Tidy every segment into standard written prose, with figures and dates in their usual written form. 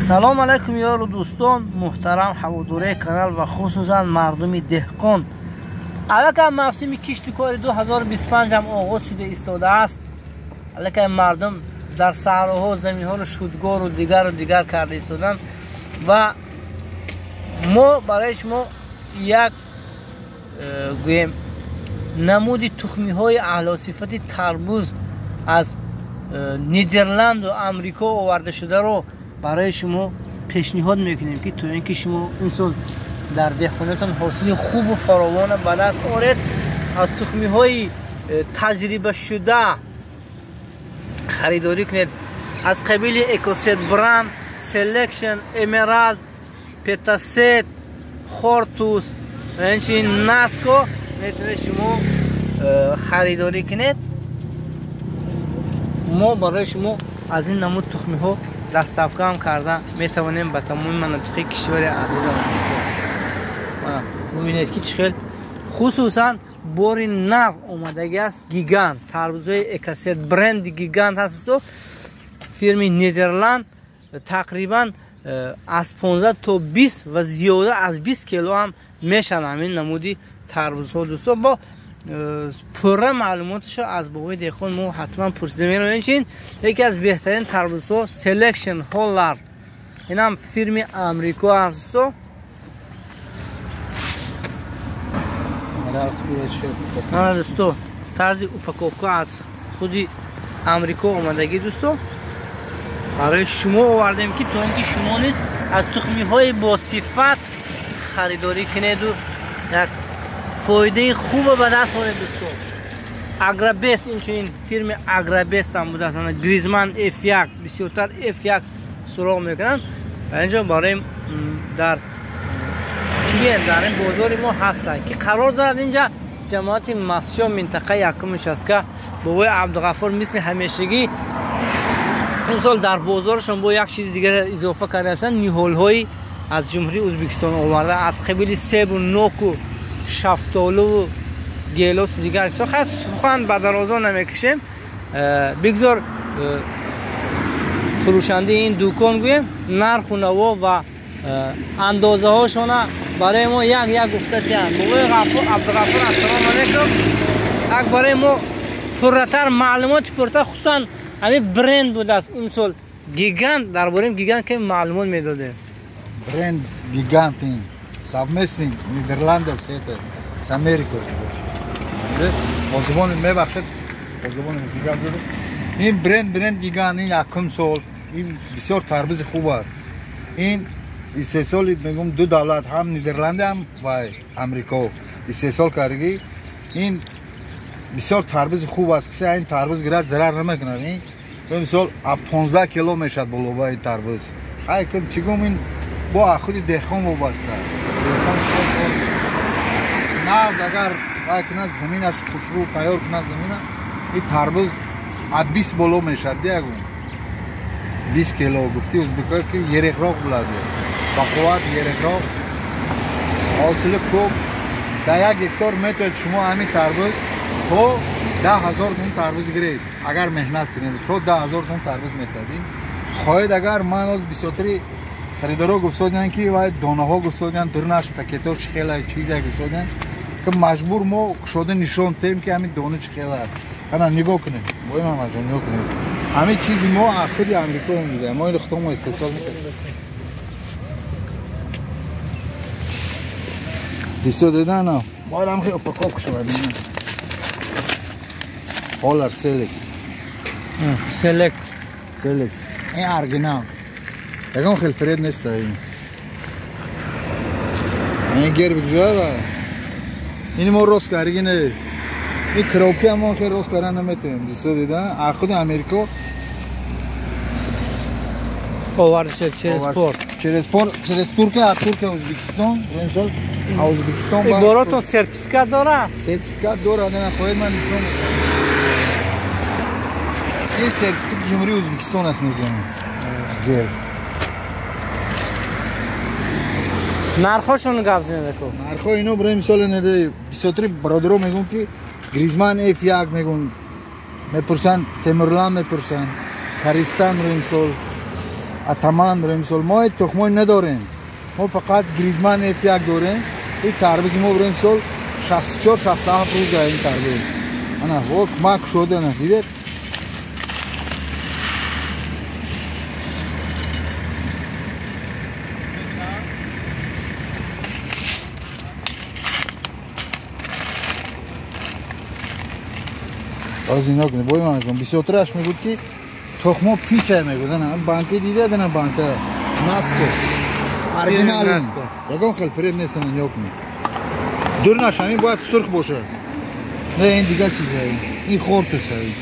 салом алайкум ёру дӯстон, муҳтарам ҳаводорои канал ва хусусан мардуми деҳқон. аллакай мавсими кишти кори 2025 ҳам оғоз шуда истодааст. аллакай мардум дар саҳроҳо заминҳоро шудгору дигар карда истоданд ва мо барои шумо як гӯем намуди тухмиҳои аълосифати тарбуз аз Нидерланду Амрико оварда шударо барои шумо пешниҳод мекунем ки то ин ки шумо инсон дар деҳқониятон ҳосили хубу фаровона ба даст оред. аз тухмиҳои таҷрибашуда харидорӣ кунед. аз қабили Экосет Бранд, Selection, Emerald, Petaset, Hortus ва инчунин Наско метавонед шумо харидорӣ кунед. мо барои шумо аз ин намуд тухмиҳо дастафкам карда метавонем ба тамоми манотиқи кишвари азизам бубинед ки чӣ хел хусусан бори нав омадаги аст. Гигант тарбузои Экосет бренди гигант ҳасту фирми Нидерланд тақрибан аз 15 то 20 ва зиёда аз 20 кило ҳам мешаванд ҳамин намуди тарбузҳо. дӯсто бо пурра маълумоташо аз бобои деҳқон мо ҳатман пурсида меравем. инчунин яке аз беҳтарин тарбузҳо Selection Holland, инам фирми Амрико ҳасту. дӯсто тарзи упаковка аз худи Амрико омадаги дӯсто барои шумо овардем ки то ин ки шумо низ аз тухмиҳои босифат харидорӣ кунеду як фоидаи хубе ба даст оред. дӯсто Агробест инчунин фирми Агробест ҳам будааст. Гризман F1 бисёртар F1 суроғ мекунанд. дар инҷо барои дар дар ин бозори мо ҳастанд ки қарор дорад инҷа ҷамоати масҷо минтақаи якумиш аст ки бобои Абдуғаффор мисли ҳамешагӣ имсол дар бозоршон бо як чизи дигар изофа кардаастанд. ниҳолҳои аз ҷумҳурии Ӯзбекистон оварда аз қабили себу ноку шафтолу гелосу дигар сухан ба дарозо намекашем. бигзор фурӯшандаи ин дӯкон гӯем нарху наво ва андозаҳошона барои мо як гуфта диҳанд. бобои Абдуғаффор ассалому алайкум. як барои мо пурратар маълумоти пурта хусусан ҳамин бренд будааст. имсол гигант дар бораи гигант ки маълумот медодем. Бренд гигант ин совместни Нидерланда сета с Америкой. Озбон мебахшед озбон гигант. ин бренд гигант ин якум сол ин бисёр тарбузи хуб аст. ин истеҳсоли мегум ду давлат ҳам Нидерланда ҳам ва Амрико истеҳсол кардагӣ. ин бисёр тарбузи хуб аст киса ин тарбуз гирад зарар намекунад. ин мисол 15 кило мешавад болоба ин тарбуз. хай кун чигум ин бо худи деҳқон вобаста. нағз агар вай кунад заминаш хушрӯ тайёр кунад замина ин тарбуз а 20 боло мешавад диягум 20 кило гуфти ӯзбекҳо ки ерехроқ булади бақувват ерехроқ ҳосили хуб дар 1 гектор метавонед шумо ҳамин тарбуз то 10,000 тонн тарбуз гиред. агар меҳнат кунед то 10,000 тонн тарбуз метавонед. хоҳед агар ман оз бисёртари харидоро гуфтоданд ки вай донаҳо гуфтоданд дурнаш пакетҳо чӣ хела чизе гуфтоданд ки маҷбур мо кушода нишон тем ки ҳамин дона чӣ хела ана нигоҳ кунед бои ман маҷбур нигоҳ кунед ҳамин чизи мо ахири Амрико мебудем. мо ин худмо истеҳсол мекардем. дисё дедана бояд ҳам хеле упаковка шавад. Hollar Select ин оригинал ягон хел фред неста. ин гербик ҷоява ин мо рост карги не ин коробки ҳам мо хел рост кардан наметавем. дисё деда аз худи Америко оварда шуд через Туркия аз Туркия Ӯзбекистон имсол Ӯзбекистон иборатон сертификат дорад. сертификат дорад. ана хоҳед ман нишон ин сертификати ҷумҳурии Ӯзбекистон аст. нигем герб нархошон гап зинда ку нархо ино барои мисол неда бисёртари бародаро мегӯн ки Гризман F1 мегӯн мепурсанд, Темурлан мепурсанд, Каристан мисол تمام برای مثال ما تخمای نداریم، ما فقط گریزمان F1 داریم. این تربیز ما برای مثال 64 67 روز این تربیز انا وقت ماک شده نه دیدید. از اینا کنه بای من جون 23 میگفت که تخمو پیچه میگفت نه بانکی دیده نه بانک ناسکو اورجینال یکم خیلی فرید نیستن اینا کنه دور نشمی باید سرخ باشه نه این دیگه چیزه این خورده سری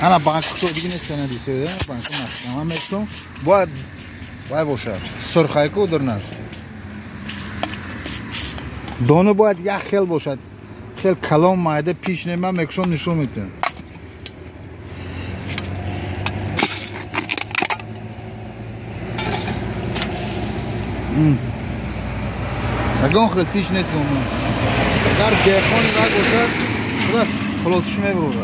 انا بانک شو دیگه نیستن دیگه بانک نه همه چون باید باشه سرخای کو دور نش دونه باید یک خیل باشد خیلی کلام مایده پیش نمیم مکشون نشون میده اگه خیلی پیش نیست اونو اگر گیخونی را گوشد خودش خلاصش میبروده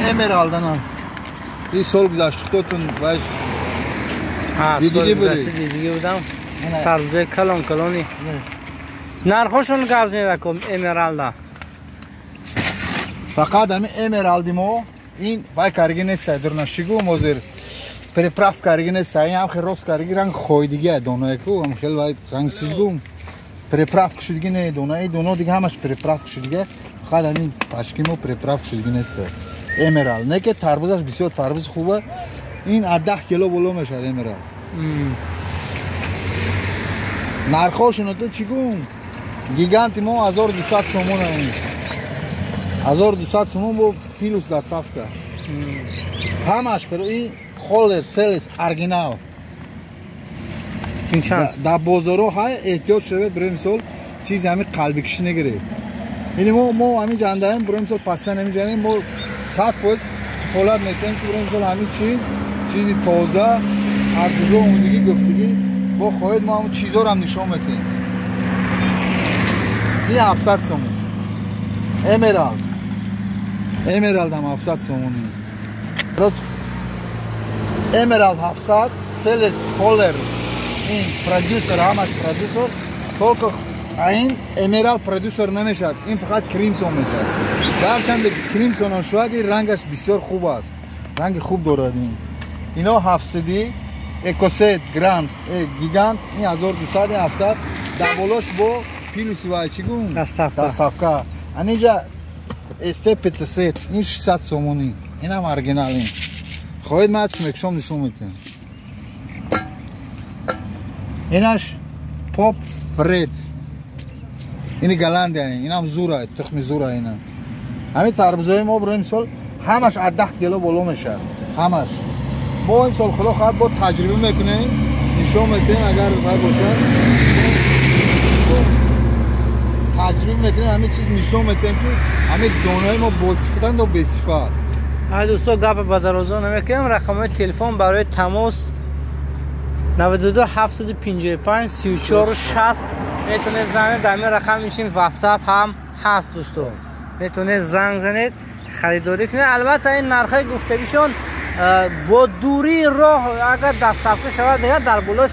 امرالد نه این سال گذاشت توتون باید دیگه بودم ترزه کلونی نرخوشون گفت نکم امرالد فقط همین امرالدی ما این باید کارگی نیست در نشیگو موزر پرپراف کارگی نیست این هم خیلی روز کارگی رنگ خویدگی دونه کو هم خیلی باید رنگ چیز گوم پرپراف کشیدگی نه دونه دیگه همش پرپراف کشیدگی فقط همین پاشکی ما پرپراف کشیدگی نیست امرالد نه که تربوزش بسیار تربوز خوبه این 10 کیلو بالا میشه امرالد نرخوشون تو چیگون گیگانت ما 1200 سومون این 1200 سومون با پیلوس دستاف کرد همش کرد این خولر سلس اورجینال این چند در بازارو های احتیاج شود برای مثال چیز همین قلبی کشی نگیره یعنی ما همین جنده هم برای مثال پستن همین جنده ما 100% فولاد میتیم که برای مثال همین چیزی تازه ارتجو اونگی گفتگی با خواهد ما همون چیزا رو هم نشون میتیم این 700 سومون امرالد هم 700 سومون امرالد 700 سلس فولر این پرودوسر همش پرودوسر تو که این امرالد پرودوسر نمیشد این فقط کریمسون میشد درچند که کریمسون شد این رنگش بسیار خوب است رنگ خوب دارد اینا 700 اکوست گراند گیگانت این 1200 700 دبولش با پیلوسی و چیگون دستافکا اینجا استپ ست این 600 سومونی این هم اورجینال این خواهید ماچ مکشم نشون میتین اینش پاپ فرید این گلند این هم زوره تخم زوره اینا همین تربوزای ما برای مثال همش 10 کیلو بالا میشه همش ما این سال خدا خواهد با تجربه میکنیم نشون میتیم اگر باید باشه تجربه میکنیم همه چیز نشون میتیم که همه دانای ما بصفتند و بصفت های دوستا گپ بدرازا نمیکنیم رقم تلفن برای تماس 92 755 34 60 میتونه زنید در این رقم میشین واتساپ هم هست دوستو میتونه زنگ زنید خریداری کنید البته این نرخ گفتگیشون با دوری راه اگر دستافکه شود دیگه در بولش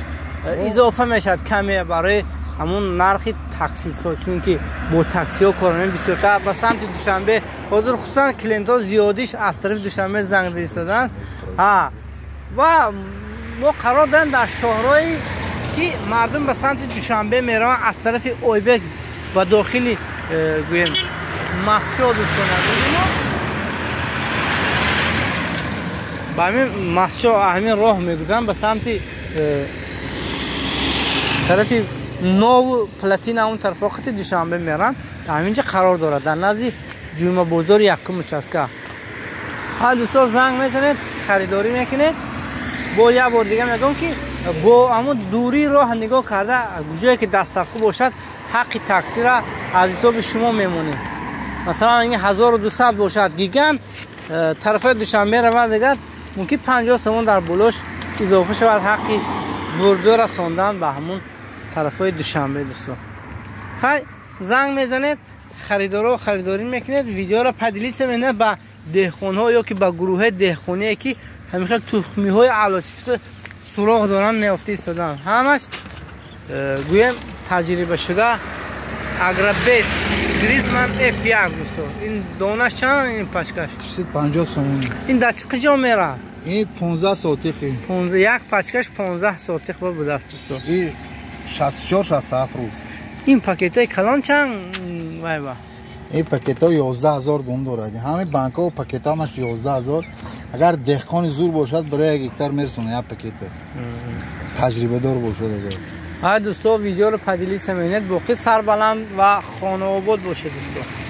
اضافه میشد کمی برای همون نرخ تاکسی ها چون که با تاکسی ها کارانه بسیارتر به سمت دوشنبه حاضر خصوصا کلینت ها زیادیش از طرف دوشنبه زنگ رسیدن و ما قرار داریم در شهرهایی که مردم به سمت دوشنبه میروند از طرف اویبک و داخلی گویم مخصوصا دوستان با همین مسجد همین راه میگذارم به سمت طرف نو پلاتین اون طرف وقتی دوشنبه میرن همینجا قرار داره در نزدیک جمعه بازار یکم چسکا حال دوستا زنگ میزنید خریداری میکنید با یه بار دیگه میگم که با همون دوری راه نگاه کرده جایی که دستافکو باشد حق تاکسی را از حساب شما میمونه مثلا این 1200 باشد گیگان طرف دوشنبه رو دیگر ممکن 50 سوم در بولش اضافه شود حقی بردو رساندن به همون طرفای دوشنبه دوستان خیلی زنگ میزنید خریدارو خریداری میکنید ویدیو رو پدیلیت میکنید با دهخان‌ها یا که با گروه دهخانه که همیشه تخمی‌های علاسفت سوراخ دارن نفتی ایستادن، همش گویم تجربه شده. اگرابیت گریزمن F1 دوستو. این دانش چند این پشکش؟ 350 سومون. این در چه کجا میره؟ این 15 سوتیخی. 15 یک پشکش 15 سوتیخ بود است دوستو. این 64 67 روز. این پاکیتای کلان چند وای با؟ این پاکیتا 11000 دون دارد. همه بانک‌ها و پاکیتامش 11000. اگر دهقان زور باشد برای 1 هکتار میرسونه یک پاکیت. تجربه دار باشد اگر. ها دوستو ویدیو رو پدیلی سمینت باقی سربلند و خانه آباد باشه دوستو.